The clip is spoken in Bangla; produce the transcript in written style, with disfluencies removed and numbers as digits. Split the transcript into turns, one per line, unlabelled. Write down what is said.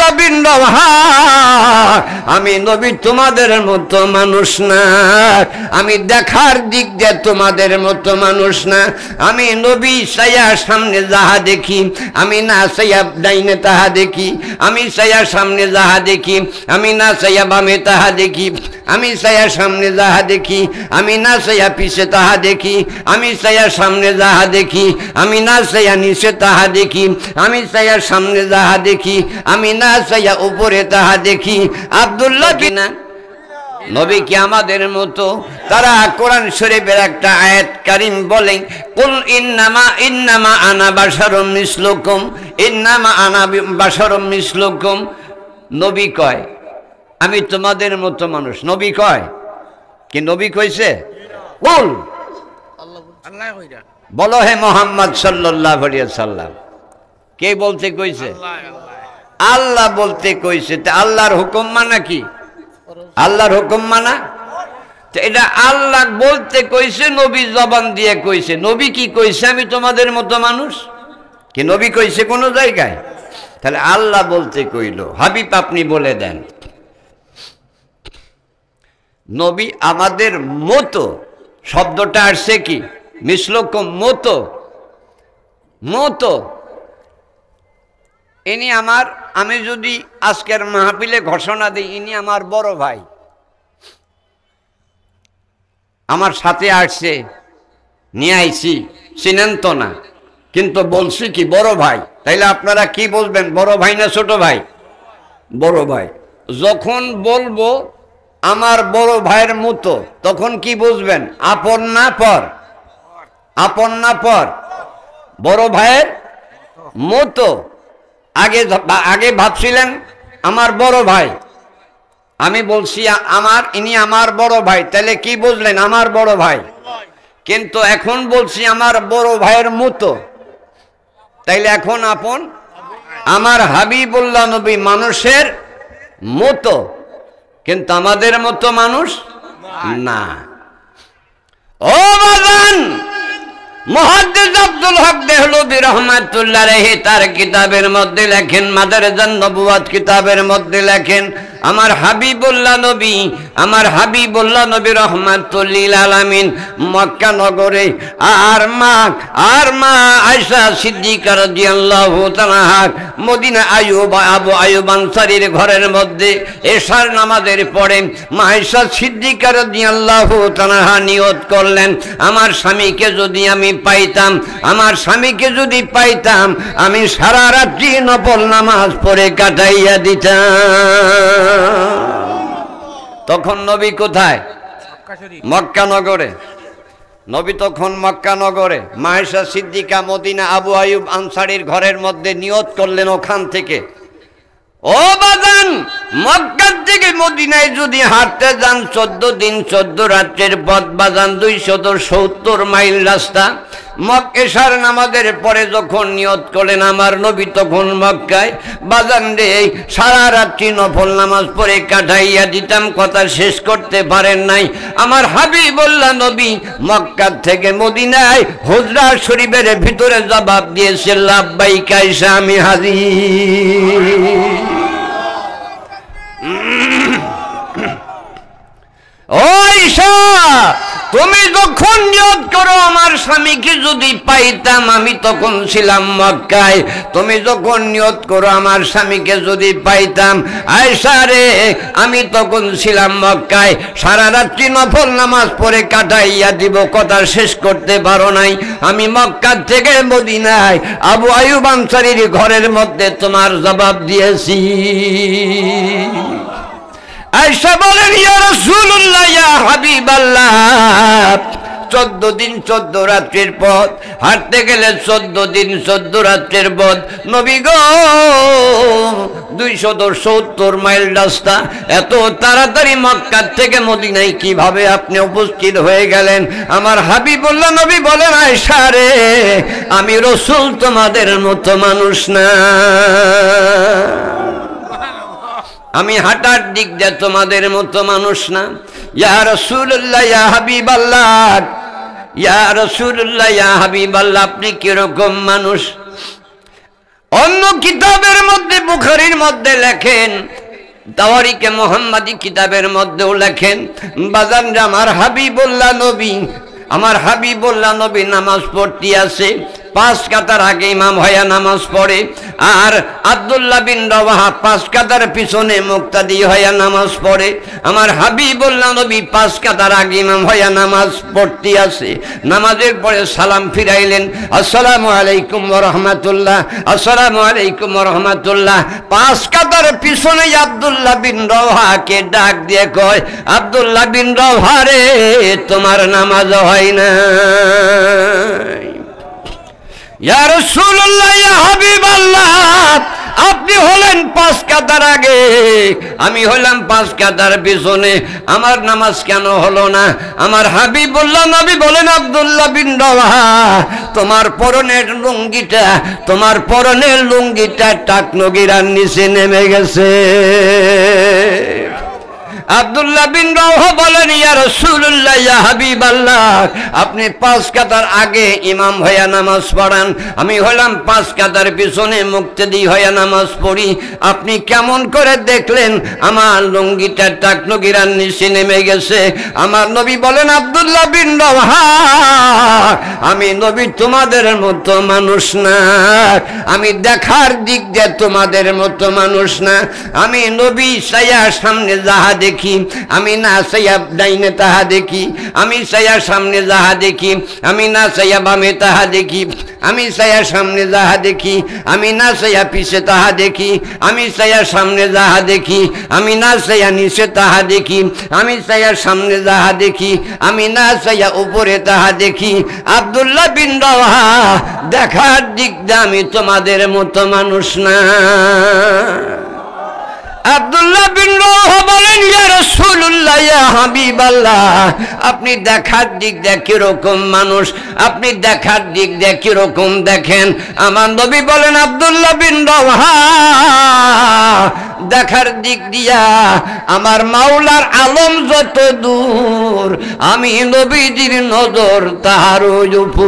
গোবিন্দ আমি নবী তোমাদের মতো মানুষ না, আমি দেখার দিক দিয়ে তোমাদের মতো মানুষ না। আমি নবী সাইয়া সামনে যাহা দেখি, আমি না সাইয়া ডাইনে তাহা দেখি, আমি সাইয়া সামনে যাহা দেখি, আমি না সাইয়া বামে তাহা দেখি, আমি সাইয়া সামনে যাহা দেখি, আমি না সাইয়া পিছে তাহা দেখি, আমি সাইয়া সামনে যাহা দেখি, আমি না সাইয়া নিচে তাহা দেখি, আমি সাইয়া সামনে যাহা দেখি, আমি না সাইয়া উপরে তাহা দেখি। আব্দুল্লাহ কিনা নবী কি আমাদের মতো? তারা কোরআন শরীফের একটা আয়াত কারীম বলেন, কুল ইন্নামা আনা বাশারুম মিসলুকুম, ইন্নামা আনা বাশারুম মিসলুকুম। নবী কয় আমি তোমাদের মতো মানুষ। নবী কয় কি? নবী কইছে? কুল
আল্লাহ কইরা
বলো হে মুহাম্মদ সাল্লাল্লাহু আলাইহি ওয়াসাল্লাম। কে বলতে কইছে? আল্লাহ বলতে কইছে। তে আল্লাহর হুকুম মানা কি? আল্লাহর হুকুম মানা? তো এটা আল্লাহ বলতে কইছে, নবী জবান দিয়ে কইছে। নবী কি কইছে? আমি তোমাদের মতো মানুষ। কি নবী কইছে কোন জায়গায়? তাহলে আল্লাহ বলতে কইল। হাবিব আপনি বলে দেন, নবী আমাদের মতো শব্দটা আসছে কি? মিসলুকুম, মতো। মতো ইনি আমার, আমি যদি আজকের মাহফিলে ঘোষণা দিই ইনি আমার বড় ভাই, আমার সাথে আসছে, নিয়ে আইছি, চিনেন তো না, কিন্তু বলছি কি বড় ভাই, তাইলে আপনারা কি বলবেন? বড় ভাই না ছোট ভাই? বড় ভাই। যখন বলবো আমার বড় ভাইয়ের মতো, তখন কি বুঝবেন? আপন না পর? আপন না পর? বড় ভাইয়ের মতো। আগে ভাবছিলেন আমার বড় ভাই, আমি বলছি আমার, ইনি আমার বড় ভাই, তাহলে কি বুঝলেন? আমার বড় ভাই। কিন্তু এখন বলছি আমার বড় ভাইয়ের মতো, তাইলে এখন আপন। আমার হাবিবুল্লাহ নবী মানুষের মতো, কিন্তু আমাদের মতো মানুষ না। ও বাজান, মুহাদ্দিস আব্দুল হক দেহলভী রাহমাতুল্লাহ আলাইহি তার কিতাবের মধ্যে লেখেন, মাদারিজান নবুওয়াত কিতাবের মধ্যে লেখেন, আমার হাবিবুল্লাহ নবী, আমার হাবিবুল্লাহ নবী রাহমাতুল লিল আলামিন মক্কা নগরে আর মা আয়েশা সিদ্দিকা রাদিয়াল্লাহু তাআলা মদিনা আবু আইয়ুব আনসারীর ঘরের মধ্যে এশার নামাজের পরে মা আয়েশা সিদ্দিকা রাদিয়াল্লাহু তাআলা নিয়ত করলেন, আমার স্বামীকে যদি আমি পাইতাম, আমার স্বামীকে যদি পাইতাম, আমি সারা রাত্রি নফল নামাজ পড়ে কাটাইয়া দিতাম। তখন নবী কোথায়? মক্কা নগরে। নবী তখন মক্কা নগরে, মা আয়েশা সিদ্দিকা মদিনা আবু আইয়ুব আনসারীর ঘরের মধ্যে নিয়ত করলেন, ওখান থেকে ও বাজান, মক্কা থেকে মদিনায় যদি হাঁটতে যান 14 দিন 14 রাত্রের পথ বাজান, 270 মাইল রাস্তা। এশার নামাজের পরে যখন নিয়ত করলেন আমার নবী, তখন মক্কায় বাজান রে সারা রাত্রি নফল নামাজ পড়ে কাটাইয়া দিতাম। কথা শেষ করতে পারেন নাই। আমার হাবিবুল্লাহ নবী মক্কা থেকে মদিনায় হুজরা শরীফের ভিতরে জবাব দিয়েছে, লাব্বাইক আয়েশা, আমি হাজির। ও আয়েশা, তুমি যখন নিয়ত করো আমার স্বামীকে যদি পাইতাম, আমি তখন ছিলাম মক্কায়। তুমি যখন নিয়ত করো আমার স্বামীকে যদি পাইতাম, আয়েশা রে, আমি তখন ছিলাম মক্কায়, সারা রাত্রি নফল নামাজ পড়ে কাটাইয়া দিব। কথা শেষ করতে পারো নাই। আমি মক্কা থেকে মদিনায় আবু আইয়ুব আনসারীর ঘরের মধ্যে তোমার জবাব দিয়েছি। আয়েশা বলেন, ইয়া রাসূলুল্লাহ, ইয়া হাবিবাল্লাহ, 14 দিন 14 রাত্রির পথ হাঁটতে গেলে 14 দিন 14 রাত্রির পথ নবী গো, 270 মাইল রাস্তা। এত তাড়াতাড়ি মক্কা থেকে মদিনায় কিভাবে আপনি উপস্থিত হয়ে গেলেন? আমার হাবিবুল্লাহ নবী বলেন, আয়েশা রে, আমি রাসূল তোমাদের মতো মানুষ না, আমি হাঁটার দিক দিয়ে তোমাদের মতো মানুষ না। ইয়া রাসূলুল্লাহ, ইয়া হাবিবাল্লাহ, ইয়া রাসূলুল্লাহ, ইয়া হাবিবাল্লাহ, আপনি কিরকম মানুষ? অন্য কিতাবের মধ্যে, বুখারীর মধ্যে লেখেন, তাওয়ারিকে মুহাম্মাদি কিতাবের মধ্যেও লেখেন, বাজান আমার হাবিবুল্লাহ নবী, আমার হাবিবুল্লাহ নবী নামাজ পড়তে আসে, 5 কাতার আগে ইমাম হইয়া নামাজ পড়ে, আর আব্দুল্লাহ বিন রওয়াহা 5 কাতার পিছনে মুক্তাদি হইয়া নামাজ পড়ে। আমার হাবিবুল্লাহ নবী 5 কাতার আগে ইমাম হইয়া নামাজ পড়তে আসে, নামাজের পরে সালাম ফিরাইলেন, আসসালামু আলাইকুম ওয়া রাহমাতুল্লাহ, আসসালামু আলাইকুম ওয়া রাহমাতুল্লাহ। 5 কাতার পিছনে আব্দুল্লাহ বিন রওয়াহাকে ডাক দিয়ে কয়, আব্দুল্লাহ বিন রওয়াহা রে, তোমার নামাজ হয় না। ইয়া রাসূলুল্লাহ, ইয়া হাবিবাল্লাহ, আপনি হলেন 5 কাতার আগে, আমি হলাম 5 কাতার পিছনে, আমার নামাজ কেন হলো না? আমার হাবিবুল্লাহ নবী বলেন, আব্দুল্লাহ বিন রওয়াহা, তোমার পরনের লুঙ্গিটা, তোমার পরনের লুঙ্গিটা টাকনগিরার নিচে নেমে গেছে। আব্দুল্লাহ বিন রওয়াহা বলেন, ইয়া রাসূলুল্লাহ, ইয়া হাবিবাল্লাহ, আপনি 5 কাতার আগে ইমাম হইয়া নামাজ পড়ান, আমি হলাম 5 কাতার পিছনে মুক্তাদি হইয়া নামাজ পড়ি, আপনি কেমন করে দেখলেন আমার লুঙ্গিটা টাকনগিরার নিচে নেমে গেছে? আমার নবী বলেন, আব্দুল্লাহ বিন রওয়াহা, আমি নবী তোমাদের মতো মানুষ না, আমি দেখার দিক দিয়ে তোমাদের মতো মানুষ না, আমি নবী সায়া সামনে যাহা দেখি, আমি না চাইয়া ডাইনে তাহা দেখি, আমি চাইয়া সামনে যাহা দেখি, আমি না চাইয়া বামে তাহা দেখি, আমি চাইয়া সামনে যাহা দেখি, আমি না চাইয়া পিছে তাহা দেখি, আমি চাইয়া সামনে যাহা দেখি, আমি না চাইয়া নিচে তাহা দেখি, আমি চাইয়া সামনে যাহা দেখি, আমি না চাইয়া উপরে তাহা দেখি। আব্দুল্লাহ বিন রওয়াহা, দেখার দিক দিয়ে আমি তোমাদের মতো মানুষ না। আব্দুল্লাহ বিন রওয়াহা বলেন, ইয়া রাসূলুল্লাহ, ইয়া হাবিবাল্লাহ, আপনি দেখার দিক দিয়ে কিরকম মানুষ, আপনি দেখার দিক দিয়ে কিরকম দেখেন? আমার নবী বলেন, আব্দুল্লাহ বিন রওয়াহা, দেখার দিক দিয়া আমার মাওলার আলম যত দূর, আমি নবীজির নজর তাহার উপর।